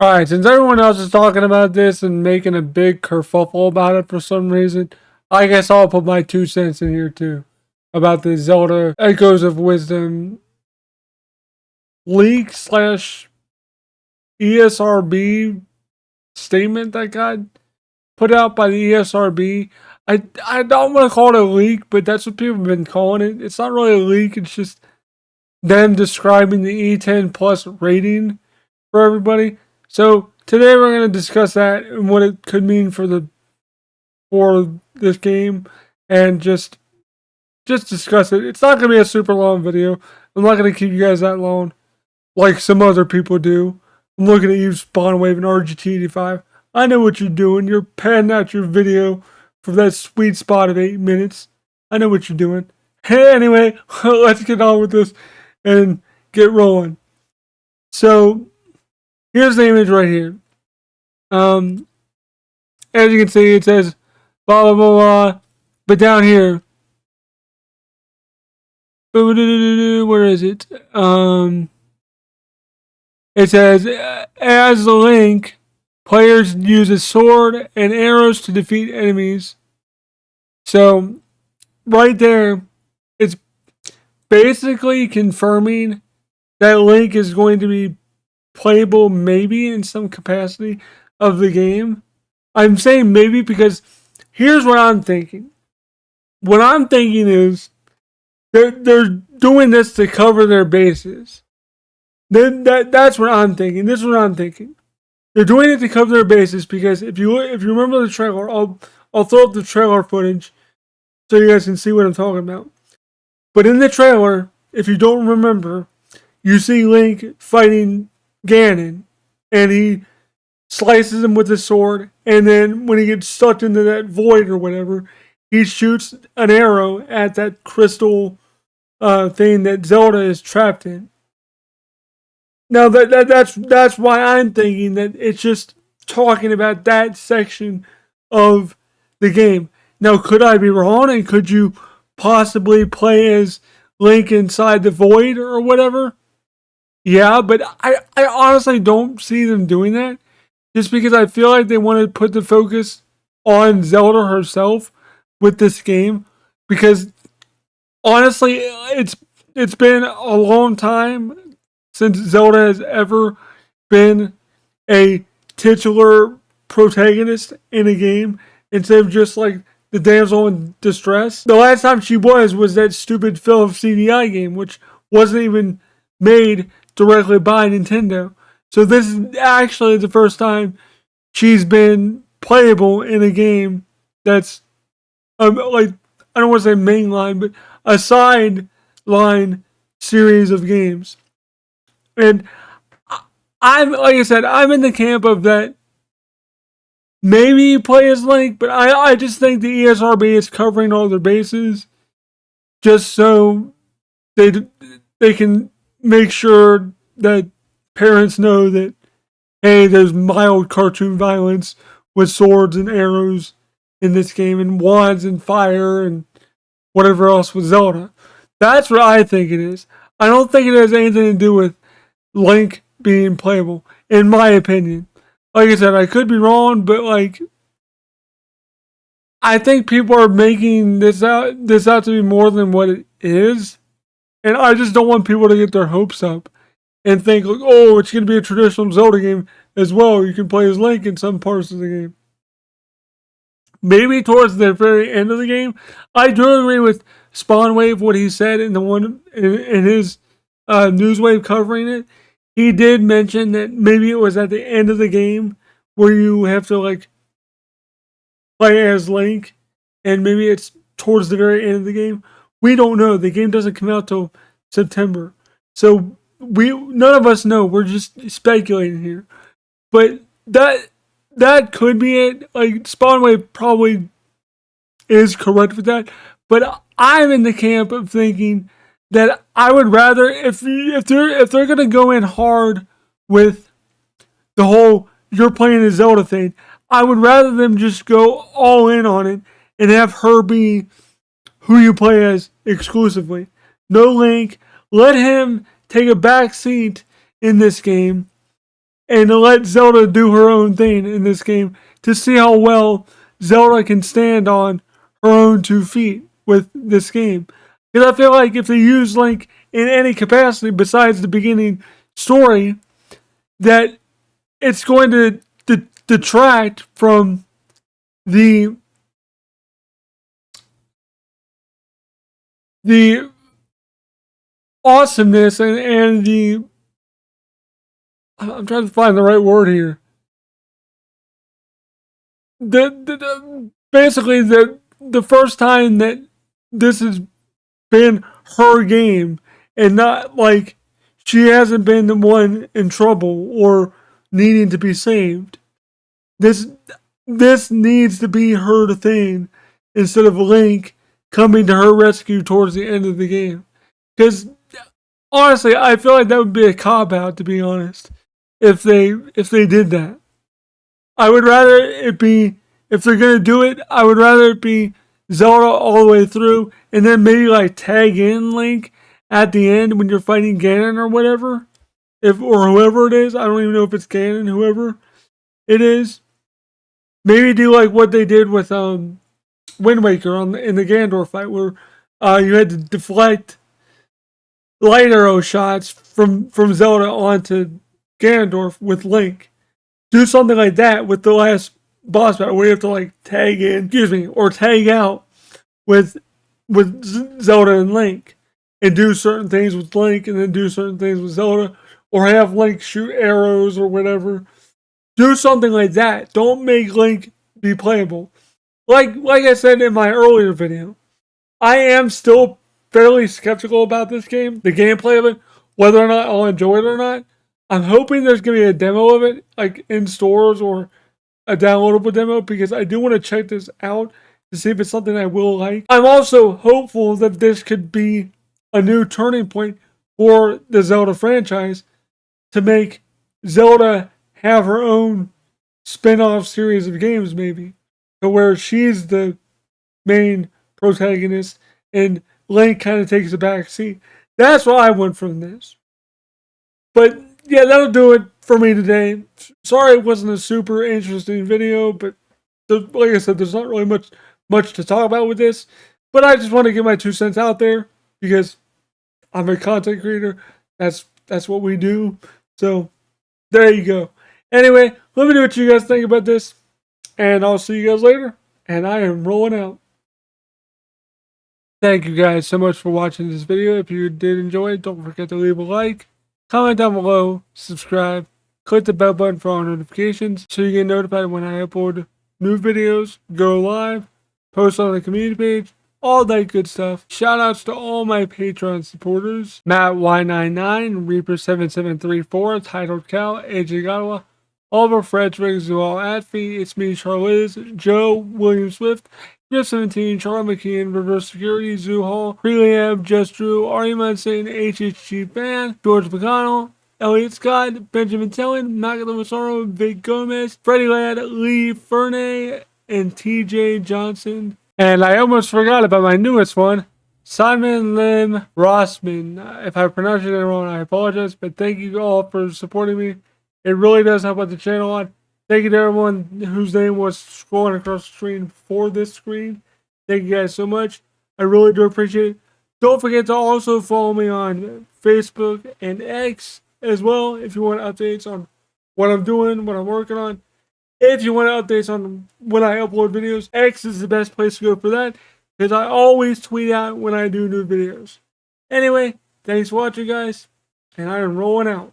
Alright, since everyone else is talking about this and making a big kerfuffle about it for some reason, I guess I'll put my 2 cents in here too. About the Zelda Echoes of Wisdom leak slash ESRB statement that got put out by the ESRB. I don't want to call it a leak, but that's what people have been calling it. It's not really a leak, it's just them describing the E10 plus rating for everybody. So today we're going to discuss that and what it could mean for this game, and just discuss it. It's not going to be a super long video. I'm not going to keep you guys that long, like some other people do. I'm looking at you, Spawnwave and RGT85. I know what you're doing. You're padding out your video for that sweet spot of 8 minutes. I know what you're doing. Hey, anyway, let's get on with this and get rolling. So here's the image right here. As you can see, it says blah blah blah blah, but down here, where is it? It says as the Link, players use a sword and arrows to defeat enemies. So right there, it's basically confirming that Link is going to be playable maybe in some capacity of the game. I'm saying maybe because here's what I'm thinking. What I'm thinking is they're doing this to cover their bases. That's what I'm thinking. This is what I'm thinking. They're doing it to cover their bases because if you remember the trailer, I'll throw up the trailer footage so you guys can see what I'm talking about. But in the trailer, if you don't remember, you see Link fighting Ganon, and he slices him with his sword, and then when he gets sucked into that void or whatever, he shoots an arrow at that crystal thing that Zelda is trapped in. Now that's why I'm thinking that it's just talking about that section of the game. Now, could I be wrong? And could you possibly play as Link inside the void or whatever? Yeah, but I honestly don't see them doing that. Just because I feel like they want to put the focus on Zelda herself with this game. Because honestly, it's been a long time since Zelda has ever been a titular protagonist in a game instead of just like the damsel in distress. The last time she was that stupid Phil CDI game, which wasn't even made directly by Nintendo. So this is actually the first time she's been playable in a game that's like, I don't want to say mainline, but a sideline series of games. And I'm, like I said, I'm in the camp of that. Maybe you play as Link, but I just think the ESRB is covering all their bases just so they can make sure that parents know that, hey, there's mild cartoon violence with swords and arrows in this game, and wands and fire and whatever else with Zelda. That's what I think it is. I don't think it has anything to do with Link being playable, in my opinion. Like I said, I could be wrong, but like, I think people are making this out to be more than what it is, and I just don't want people to get their hopes up and think like, oh, it's going to be a traditional Zelda game as well. You can play as Link in some parts of the game. Maybe towards the very end of the game. I do agree with Spawnwave, what he said in the one in his Newswave covering it. He did mention that maybe it was at the end of the game where you have to like play as Link, and maybe it's towards the very end of the game. We don't know. The game doesn't come out till September, so none of us know. We're just speculating here, but that could be it. Like, Spawnwave probably is correct with that, but I'm in the camp of thinking that I would rather, if they're gonna go in hard with the whole you're playing a Zelda thing, I would rather them just go all in on it and have her be who you play as exclusively. No Link. Let him take a back seat in this game, and to let Zelda do her own thing in this game to see how well Zelda can stand on her own 2 feet with this game. Because I feel like if they use Link in any capacity besides the beginning story, that it's going to detract from the awesomeness and the, I'm trying to find the right word here. Basically the first time that this has been her game and not like she hasn't been the one in trouble or needing to be saved. This needs to be her thing instead of Link coming to her rescue towards the end of the game. Because honestly, I feel like that would be a cop out, to be honest, if they did that. I would rather it be, if they're gonna do it, I would rather it be Zelda all the way through, and then maybe like tag in Link at the end when you're fighting Ganon or whatever, or whoever it is. I don't even know if it's Ganon, whoever it is. Maybe do like what they did with Wind Waker in the Ganondorf fight, where you had to deflect light arrow shots from Zelda onto Ganondorf with Link. Do something like that with the last boss battle, where you have to like tag in, or tag out with Zelda and Link, and do certain things with Link, and then do certain things with Zelda, or have Link shoot arrows or whatever. Do something like that. Don't make Link be playable. Like I said in my earlier video, I am still fairly skeptical about this game, the gameplay of it, whether or not I'll enjoy it or not. I'm hoping there's going to be a demo of it, like in stores or a downloadable demo, because I do want to check this out to see if it's something I will like. I'm also hopeful that this could be a new turning point for the Zelda franchise to make Zelda have her own spin-off series of games, maybe, to where she's the main protagonist and Link kind of takes a back seat. That's what I want from this. But yeah, that'll do it for me today. Sorry it wasn't a super interesting video, but like I said, there's not really much to talk about with this. But I just want to get my 2 cents out there because I'm a content creator. That's what we do. So there you go. Anyway, let me know what you guys think about this, and I'll see you guys later. And I am rolling out. Thank you guys so much for watching this video. If you did enjoy it, don't forget to leave a like, comment down below, subscribe, click the bell button for all notifications so you get notified when I upload new videos, go live, post on the community page, all that good stuff. Shout outs to all my Patreon supporters: Matt Y99, Reaper7734, Titled Cal, AJ Gadawa, Oliver Fredericks, Zual Atfee, It's Me, Charlize, Joe, William Swift, Jeff 17, Charlie McKeon, Reverse Security, Zoo Hall, Preliab, Just Drew, Ari Munson, HHG Fan, George McConnell, Elliot Scott, Benjamin Tellen, Nakata Massaro, Vic Gomez, Freddie Ladd, Lee Fernay, and TJ Johnson. And I almost forgot about my newest one, Simon Lim Rossman. If I pronounced it wrong, I apologize, but thank you all for supporting me. It really does help out the channel a lot. Thank you to everyone whose name was scrolling across the screen for this screen. Thank you guys so much. I really do appreciate it. Don't forget to also follow me on Facebook and X as well if you want updates on what I'm doing, what I'm working on. If you want updates on when I upload videos, X is the best place to go for that because I always tweet out when I do new videos. Anyway, thanks for watching, guys, and I am rolling out.